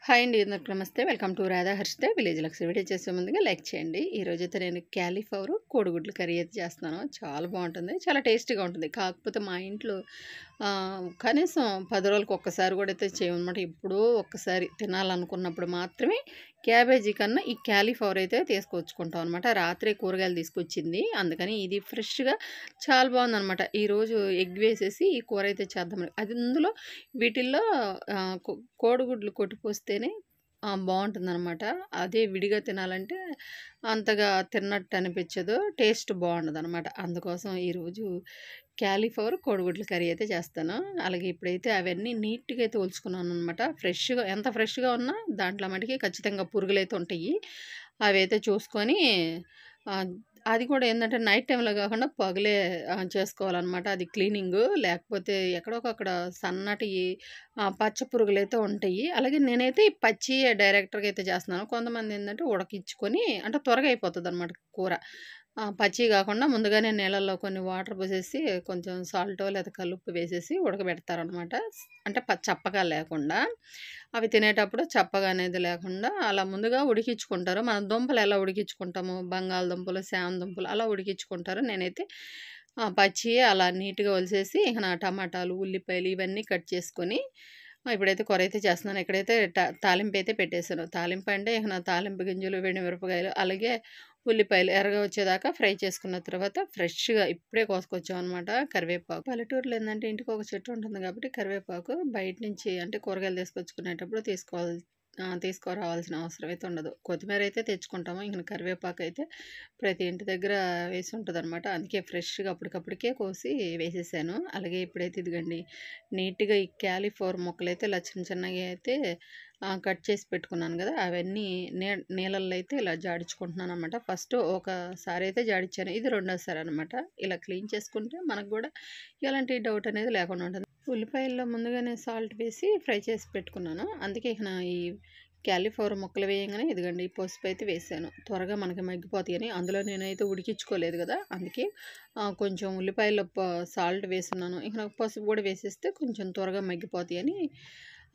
Hi అండి. అందరికి నమస్తే. Welcome to Radha Harshita village looks. Video చేసే ముందుగా లైక్ చేయండి. ఈరోజైతే నేను క్యాలీఫ్లవర్ కోడిగుడ్లు కర్రీ అయితే చేస్తున్నాను. చాలా బాగుంటుంది, చాలా టేస్టీగా ఉంటుంది. కాకపోతే మా ఇంట్లో కనీసం 10 రోజులకు ఒక్కసారి కూడా అయితే చేయమన్నమాట. ఎప్పుడో ఒక్కసారి తినాలనుకున్నప్పుడు మాత్రమే క్యాబేజీ కన్నా ఈ క్యాలీఫ్లవర్ అయితే తీసుకొచ్చుకుంటాం అనమాట. రాత్రే కూరగాయలు తీసుకొచ్చింది, అందుకని ఇది ఫ్రెష్గా చాలా బాగుందనమాట. ఈరోజు ఎగ్ వేసేసి ఈ కూర అయితే చేద్దామని. అది అందులో వీటిల్లో కోడిగుడ్లు కొట్టిపోస్తేనే బావుంటుందనమాట. అదే విడిగా తినాలంటే అంతగా తిన్నట్టు అనిపించదు. టేస్ట్ బావుండదనమాట. అందుకోసం ఈరోజు క్యాలీఫ్లవర్ కోడిగుడ్ల కర్రీ అయితే చేస్తాను. అలాగే ఇప్పుడైతే అవన్నీ నీట్‌గా అయితే ఒలుచుకున్నాననమాట. ఫ్రెష్‌గా ఎంత ఫ్రెష్‌గా ఉన్నా దాంట్లో మటికి ఖచ్చితంగా పురుగులైతే ఉంటాయి. అవైతే చూసుకొని ఆహ్, అది కూడా ఏందంటే నైట్ టైమ్‌లో కాకుండా పగలే చేసుకోవాలనమాట. అది క్లీనింగు. లేకపోతే ఎక్కడోకక్కడ సన్నటియి పచ్చ పురుగులైతే ఉంటాయి. అలాగే నేనైతే ఈ పచ్చియే డైరెక్ట్‌గా అయితే చేస్తున్నాను. కొంతమందేందంటే ఉడకిచ్చుకొని అంటే త్వరగా అయిపోతదనమాట కూర. పచ్చియి గాకుండా ముందుగానే నీళ్ళల్లో కొన్ని వాటర్ పోసేసి కొంచెం సాల్టో లేదా కల్లుప్పు వేసేసి ఉడకబెడతారనమాట. అంటే చప్పగా లేకుండా. అవి తినేటప్పుడు చప్పగా అనేది లేకుండా అలా ముందుగా ఉడికించుకుంటారు. మన దుంపలు ఎలా ఉడికించుకుంటామో బంగాళదుంపలు, శామ దుంపలు అలా ఉడికించుకుంటారు. నేనైతే పచ్చియే అలా నీట్‌గా ఒలిసేసి ఇక నా టమాటాలు, ఉల్లిపాయలు ఇవన్నీ కట్ చేసుకొని ఇప్పుడైతే కూరైతే చేస్తున్నాను. ఇక్కడైతే తాలింపయితే పెట్టేసాను. తాలింపంటే ఇక నా తాలింపు గింజలు, ఎండుమిరపకాయలు అలాగే ఉల్లిపాయలు ఎర్రగా వచ్చేదాకా ఫ్రై చేసుకున్న తర్వాత ఫ్రెష్‌గా ఇప్పుడే కోసుకొచ్చామనమాట కరివేపాకు. పల్లెటూరులో ఏందంటే ఇంటికి ఒక చెట్టు ఉంటుంది కాబట్టి కరివేపాకు బయట నుంచి అంటే కూరగాయలు తీసుకొచ్చుకునేటప్పుడు తీసుకురావాల్సిన అవసరం అయితే ఉండదు. కొత్తిమీర అయితే తెచ్చుకుంటాము. ఇంక కరివేపాకయితే ప్రతి ఇంటి దగ్గర వేసి ఉంటదనమాట. అందుకే ఫ్రెష్‌గా అప్పటికప్పటికే కోసి వేసేసాను. అలాగే ఇప్పుడైతే ఇదిగండి నీట్‌గా ఈ క్యాలీఫ్లవర్ ముక్కలైతే ఇలా చిన్న చిన్నగా అయితే కట్ చేసి పెట్టుకున్నాను గదా! అవన్నీ నీళ్ళల్లో అయితే ఇలా జాడించుకుంటున్నాననమాట. ఫస్ట్ ఒకసారి అయితే జాడించాను. ఇది రెండోసారి అనమాట. ఇలా క్లీన్ చేసుకుంటే మనకు గూడా ఎలాంటి డౌట్ అనేది లేకుండా ఉంటుంది. ఉల్లిపాయల్లో ముందుగానే సాల్ట్ వేసి ఫ్రై చేసి పెట్టుకున్నాను. అందుకే ఇక ఈ క్యాలీఫ్లవర్ ముక్కలు వేయంగానే ఇదిగండి పసుపు అయితే వేసాను. త్వరగా మనకి మగ్గిపోతాయని. అందులో నేనైతే ఉడికించుకోలేదు గదా! అందుకే కొంచెం ఉల్లిపాయల్లో సాల్ట్ వేసున్నాను. ఇక నాకు పసుపు గూడా వేసేస్తే కొంచెం త్వరగా మగ్గిపోతాయని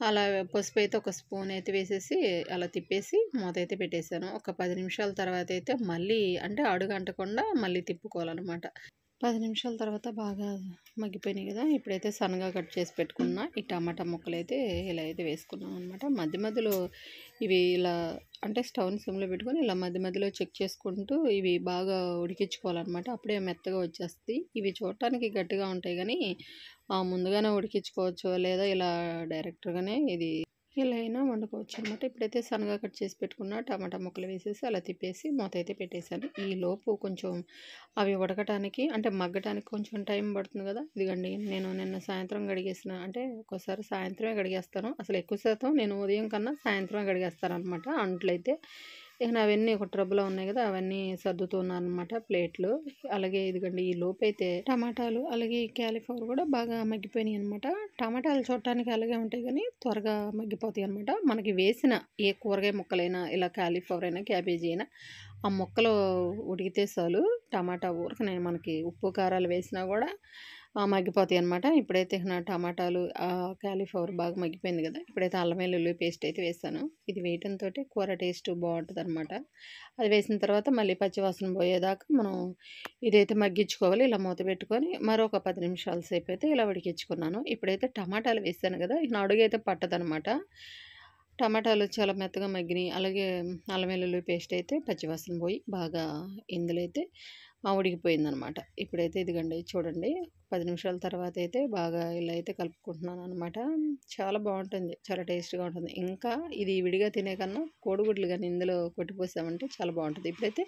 అలా పసుపయితే ఒక స్పూన్ అయితే వేసేసి అలా తిప్పేసి మూతయితే పెట్టేసాను. ఒక 10 నిమిషాల తర్వాతయితే మళ్ళీ అంటే అడుగంటకుండా మళ్ళీ తిప్పుకోవాలనమాట. 10 నిమిషాల తర్వాత బాగా మగ్గిపోయినాయి గదా! ఇప్పుడైతే సన్నగా కట్ చేసి పెట్టుకున్న ఈ టమాటా ముక్కలైతే ఇలా అయితే వేసుకున్నామనమాట. మధ్య మధ్యలో ఇవి ఇలా అంటే స్టవ్‌ని సిమ్‌లో పెట్టుకొని ఇలా మధ్య మధ్యలో చెక్ చేసుకుంటూ ఇవి బాగా ఉడికించుకోవాలనమాట. అప్పుడే మెత్తగా వచ్చేస్తాయి. ఇవి చూడటానికి గట్టిగా ఉంటాయి గానీ ముందుగానే ఉడికించుకోవచ్చు. లేదా ఇలా డైరెక్ట్‌గానే ఇది ఇలా అయినా వండుకోవచ్చనమాట. ఇప్పుడైతే సన్నగా కట్ చేసి పెట్టుకున్న టమాటా ముక్కలు వేసేసి అలా తిప్పేసి మూతయితే పెట్టేశాను. ఈలోపు కొంచెం అవి ఉడకటానికి అంటే మగ్గటానికి కొంచెం టైం పడుతుంది గదా! ఇదిగండి నేను నిన్న సాయంత్రం కడిగేసిన అంటే ఒక్కోసారి సాయంత్రమే కడిగేస్తాను. అసలు ఎక్కువ శాతం నేను ఉదయం కన్నా సాయంత్రమే కడిగేస్తాననమాట అంట్లయితే. ఇక నావన్నీ ఒక ట్రబ్బులో ఉన్నాయి గదా! అవన్నీ సర్దుతున్నాననమాట ప్లేట్లు. అలాగే ఇదిగండి ఈ లోపైతే టమాటాలు అలాగే ఈ క్యాలీఫ్లవర్ గూడా బాగా మగ్గిపోయినాయనమాట. టమాటాలు చూడటానికి అలాగే ఉంటాయి గానీ త్వరగా మగ్గిపోతాయనమాట. మనకి వేసిన ఏ కూరగాయ ముక్కలైనా ఇలా క్యాలీఫ్లవర్ అయినా, క్యాబేజీ అయినా ఆ ముక్కలు ఉడికితే చాలు టమాటా ఊరకనే మనకి ఉప్పు, కారాలు వేసినా గూడా మగ్గిపోతాయనమాట. ఇప్పుడైతే నా టమాటాలు క్యాలీఫ్లవర్ బాగా మగ్గిపోయింది గదా! ఇప్పుడైతే అల్లం వెల్లుల్లి పేస్ట్ అయితే వేసాను. ఇది వేయటంతోటి కూర టేస్ట్ బావుంటదనమాట. అది వేసిన తర్వాత మళ్ళీ పచ్చివాసన పోయేదాకా మనం ఇదైతే మగ్గించుకోవాలి. ఇలా మూత పెట్టుకొని మరొక 10 నిమిషాల సేపయితే ఇలా ఉడికించుకున్నాను. ఇప్పుడైతే టమాటాలు వేసాను గదా! ఇక అడుగైతే పట్టదనమాట. టమాటాలు చాలా మెత్తగా మగ్గినియి. అలాగే అల్లం వెల్లుల్లి పేస్ట్ అయితే పచ్చివాసన పోయి బాగా ఇందులో అయితే ఉడికిపోయిందనమాట. ఇప్పుడైతే ఇదిగండి చూడండి 10 నిమిషాల తర్వాతయితే బాగా ఇలా అయితే కలుపుకుంటున్నాననమాట. చాలా బావుంటుంది. చాలా టేస్ట్‌గా ఉంటుంది. ఇంకా ఇది విడిగా తినే కన్నా కోడిగుడ్లు గాని ఇందులో కొట్టిపోసామంటే చాలా బావుంటది. ఇప్పుడైతే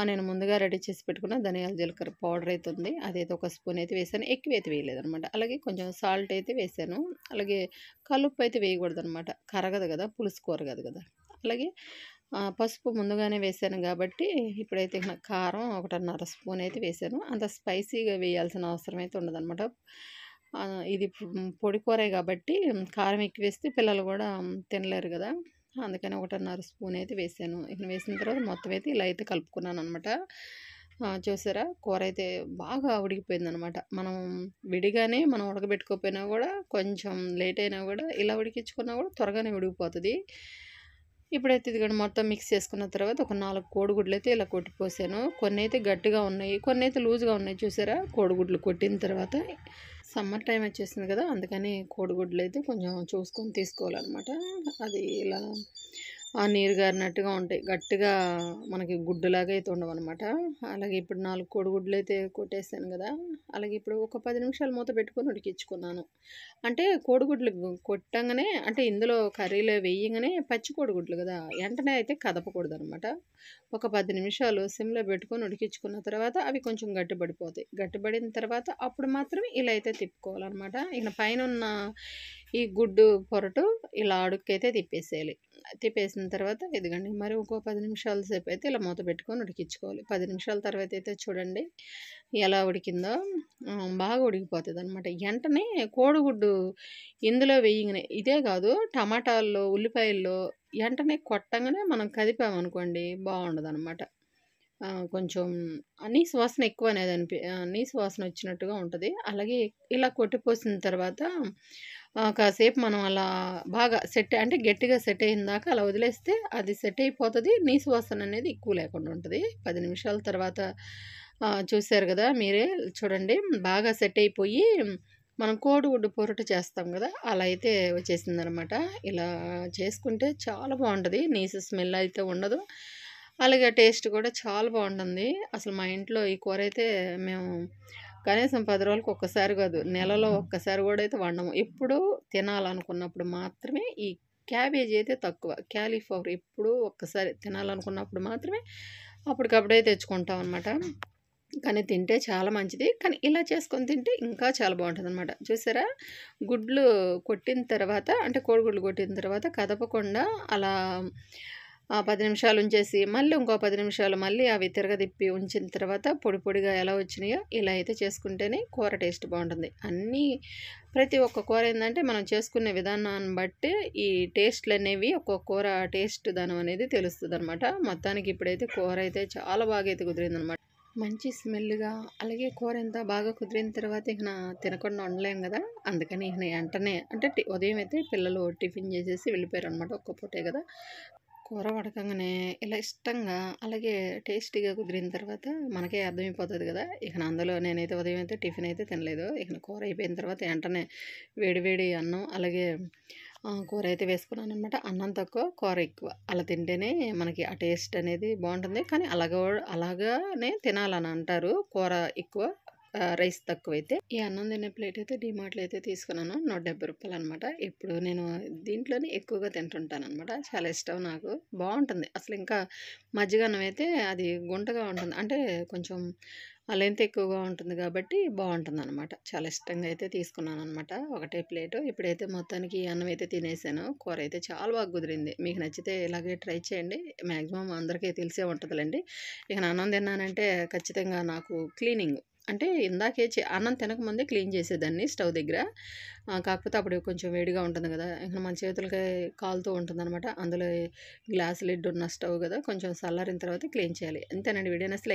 నేను ముందుగా రెడీ చేసి పెట్టుకున్న ధనియాల, జీలకర్ర పౌడర్ అయితే ఉంది. అదైతే ఒక స్పూన్ అయితే వేసాను. ఎక్కువైతే వేయలేదనమాట. అలాగే కొంచెం సాల్ట్ అయితే వేసాను. అలాగే కల్లుప్పు అయితే వేయకూడదనమాట. కరగదు గదా! పులుసు కూర కాదు గదా! అలాగే పసుపు ముందుగానే వేసాను గాబట్టి ఇప్పుడైతే కారం 1.5 స్పూన్ అయితే వేసాను. అంత స్పైసీగా వేయాల్సిన అవసరం అయితే ఉండదనమాట. ఇది పొడి కూరే గాబట్టి కారం ఎక్కువేస్తే పిల్లలు గూడా తినలేరు గదా! అందుకని 1.5 స్పూన్ అయితే వేసాను. ఇక వేసిన తర్వాత మొత్తం అయితే ఇలా అయితే కలుపుకున్నాననమాట. చూసారా? కూరైతే బాగా ఉడికిపోయిందనమాట. మనం విడిగానే ఉడకబెట్టుకోకపోయినా గూడా, కొంచెం లేట్ అయినా గూడా, ఇలా ఉడికించుకున్నా గూడా త్వరగానే ఉడికిపోతది. ఇప్పుడైతే ఇదిగోండి మొత్తం మిక్స్ చేసుకున్న తర్వాత ఒక 4 కోడిగుడ్లయితే ఇలా కొట్టిపోసాను. కొన్నైతే గట్టిగా ఉన్నాయి, కొన్నైతే లూజ్‌గా ఉన్నాయి చూసారా? కోడిగుడ్లు కొట్టిన తర్వాత సమ్మర్ టైమ్ వచ్చేసింది కదా! అందుకని కోడిగుడ్లయితే కొంచెం చూసుకొని తీసుకోవాలనమాట. అది ఇలా నీరు గారినట్టుగా ఉంటాయి. గట్టిగా మనకి గుడ్డులాగా అయితే ఉండవనమాట. అలాగే ఇప్పుడు 4 కోడిగుడ్లయితే కొట్టేసాను గదా! అలాగే ఇప్పుడు ఒక 10 నిమిషాలు మూత పెట్టుకొని ఉడికించుకున్నాను. అంటే కోడిగుడ్లు కొట్టంగానే అంటే ఇందులో కర్రీలో వేయంగానే పచ్చి కోడిగుడ్లు గదా! వెంటనే అయితే కదపకూడదనమాట. ఒక 10 నిమిషాలు సిమ్‌లో పెట్టుకొని ఉడికించుకున్న తర్వాత అవి కొంచెం గట్టిపడిపోతాయి. గట్టిపడిన తర్వాత అప్పుడు మాత్రమే ఇలా అయితే తిప్పుకోవాలనమాట. ఇక పైనున్న ఈ గుడ్డు పొరటు ఇలా అడుక్కైతే తిప్పేసేయాలి. తిప్పేసిన తర్వాత ఇదిగోండి మరి ఇంకో 10 నిమిషాల సేపయితే ఇలా మూత పెట్టుకొని ఉడికించుకోవాలి. 10 నిమిషాల తర్వాతయితే చూడండి ఎలా ఉడికిందో. బాగా ఉడికిపోతదనమాట. వెంటనే కోడిగుడ్డు ఇందులో వేయంగానే ఇదే కాదు టమాటాల్లో, ఉల్లిపాయల్లో వెంటనే కొట్టంగానే మనం కదిపామనుకోండి బావుండదనమాట. కొంచెం నీసు వాసన ఎక్కువనేది నీసు వాసన వచ్చినట్టుగా ఉంటది. అలాగే ఇలా కొట్టిపోసిన తర్వాత కాసేపు మనం అలా బాగా అంటే గట్టిగా సెట్ అయిందాక అలా వదిలేస్తే అది సెట్ అయిపోతది. నీసు వాసన అనేది ఎక్కువ లేకుండా ఉంటది. 10 నిమిషాల తర్వాత చూసారు గదా! మీరే చూడండి బాగా సెట్ అయిపోయి మనం కోడిగుడ్డు పొరటు చేస్తాం గదా! అలా అయితే వచ్చేసిందనమాట. ఇలా చేసుకుంటే చాలా బావుంటది. నీసు స్మెల్ అయితే ఉండదు. అలాగే టేస్ట్ కూడా చాలా బావుంటుంది. అసలు మా ఇంట్లో ఈ కూరైతే మేము కనీసం 10 రోజులకి ఒక్కసారి కాదు, నెలలో ఒక్కసారి కూడా అయితే వండము. ఎప్పుడూ తినాలనుకున్నప్పుడు మాత్రమే ఈ క్యాబేజీ అయితే తక్కువ. క్యాలీఫ్లవర్ ఎప్పుడూ ఒక్కసారి తినాలనుకున్నప్పుడు మాత్రమే అప్పటికప్పుడే తెచ్చుకుంటామనమాట. కానీ తింటే చాలా మంచిది. కానీ ఇలా చేసుకొని తింటే ఇంకా చాలా బావుంటదనమాట. చూసారా? గుడ్లు కొట్టిన తర్వాత అంటే కోడిగుడ్లు కొట్టిన తర్వాత కదపకుండా అలా 10 నిమిషాలు ఉంచేసి మళ్ళీ ఇంకో 10 నిమిషాలు మళ్ళీ అవి తిరగదిప్పి ఉంచిన తర్వాత పొడి పొడిగా ఎలా వచ్చినాయో ఇలా అయితే చేసుకుంటేనే కూర టేస్ట్ బావుంటుంది. ప్రతి ఒక్క కూర ఏందంటే మనం చేసుకునే విధానాన్ని బట్టి ఈ టేస్ట్‌లనేవి ఒక్కొక్క కూర టేస్ట్ దనం అనేది తెలుస్తదనమాట. మొత్తానికి ఇప్పుడైతే కూర అయితే చాలా బాగా అయితే కుదిరిందనమాట. మంచి స్మెల్‌గా అలాగే కూర ఎంత బాగా కుదిరిన తర్వాత తినకుండా ఉండలేం గదా! అందుకని వెంటనే అంటే ఉదయం అయితే పిల్లలు టిఫిన్ చేసేసి వెళ్ళిపోయారనమాట. ఒక్క పూటే గదా! కూర ఉడకంగానే ఇలా ఇష్టంగా అలాగే టేస్టీగా కుదిరిన తర్వాత మనకే అర్థమైపోతది గదా! అందులో నేనైతే ఉదయం అయితే టిఫిన్ అయితే తినలేదు. కూర అయిపోయిన తర్వాత వెంటనే వేడి వేడి అన్నం అలాగే కూర అయితే వేసుకున్నాననమాట. అన్నం తక్కువ, కూర ఎక్కువ. అలా తింటేనే మనకి ఆ టేస్ట్ అనేది బావుంటుంది. కానీ అలాగానే తినాలని అంటారు. కూర ఎక్కువ, రైస్ తక్కువైతే. ఈ అన్నం తినే ప్లేట్ అయితే డీమార్ట్‌లో అయితే తీసుకున్నాను. రూ. 170 అనమాట. ఇప్పుడు నేను దీంట్లోనే ఎక్కువగా తింటుంటాననమాట. చాలా ఇష్టం నాకు. బావుంటుంది. అసలు ఇంకా మజ్జిగన్నం అయితే అది గుంటగా ఉంటుంది. అంటే కొంచెం లెంత్ ఎక్కువగా ఉంటుంది కాబట్టి బావుంటుందనమాట. చాలా ఇష్టంగా అయితే తీసుకున్నాననమాట. ఒకటే ప్లేటు. ఇప్పుడైతే మొత్తానికి ఈ అన్నం అయితే తినేసాను. కూర అయితే చాలా బాగా కుదిరింది. మీకు నచ్చితే ఇలాగే ట్రై చేయండి. మాక్సిమం అందరికీ తెలిసే ఉంటదిలెండి. అన్నం తిన్నానంటే ఖచ్చితంగా నాకు క్లీనింగ్ అంటే ఇందాకే అన్నం తినకముందే క్లీన్ చేసేదాన్ని స్టవ్ దగ్గర. కాకపోతే అప్పుడు కొంచెం వేడిగా ఉంటుంది గదా! మన చేతులకి కాలుతూ ఉంటుందనమాట. అందులో గ్లాస్ లిడ్ ఉన్న స్టవ్ గదా! కొంచెం చల్లారిన తర్వాత క్లీన్ చేయాలి. అంతేనండి. వీడియో నచ్చితే